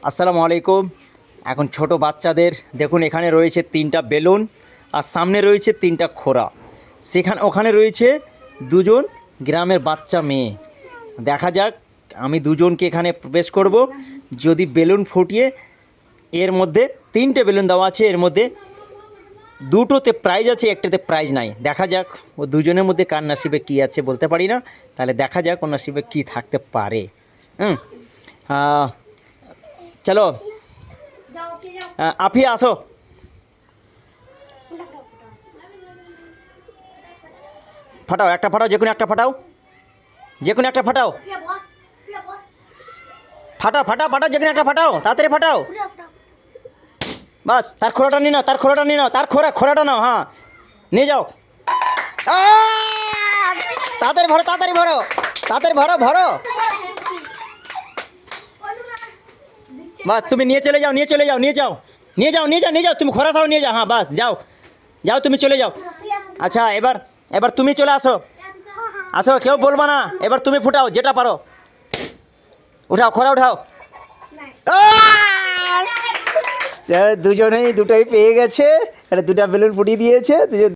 আসসালামু আলাইকুম। এখন ছোট বাচ্চাদের দেখুন, এখানে রয়েছে 3টা বেলুন আর সামনে রয়েছে 3টা খোরা। ওখানে রয়েছে দুজন গ্রামের বাচ্চা মেয়ে। দেখা যাক, আমি দুজনকে এখানে প্রবেশ করব। যদি বেলুন ফুটিয়ে, এর মধ্যে 3টে বেলুন দেওয়া আছে, এর মধ্যে 2টোতে প্রাইজ আছে, একটাতে প্রাইজ নাই। দেখা যাক ও দুজনের মধ্যে কার নসিবে কী আছে বলতে পারি না। তাহলে দেখা যাক ওর নসিবে কী থাকতে পারে। চলো, आप ही আসো। ফাটাও, একটা ফাটাও, যে কোনো একটা ফাটাও, যে কোনো একটা ফাটাও, ফাটাও ফাটাও ফাটাও, যে কোনো একটা ফাটাও, তাড়াতাড়ি ফাটাও। বাস, তার খোরাটা নিয়ে নাও, তার খোরাটা নিয়ে নাও, তার খোরাটা নাও। হ্যাঁ, নিয়ে যাও। তাড়াতাড়ি ভরো, তাড়াতাড়ি ভরো, তাড়াতাড়ি ভরো ভরো। বাস, তুমি নিয়ে চলে যাও, নিয়ে চলে যাও, নিয়ে যাও, নিয়ে যাও, নিয়ে যাও, নিয়ে যাও, তুমি খোরা খাও, নিয়ে যাও। হ্যাঁ বাস, যাও যাও, তুমি চলে যাও। আচ্ছা, এবার এবার তুমি চলে আসো, আসো, কেউ বলবা না। এবার তুমি ফুটাও, যেটা পারো। উঠাও, খোরা উঠাও। দুজনেই দুটোই পেয়ে গেছে, দুটা বেলুন ফুটিয়ে দিয়েছে দুজন।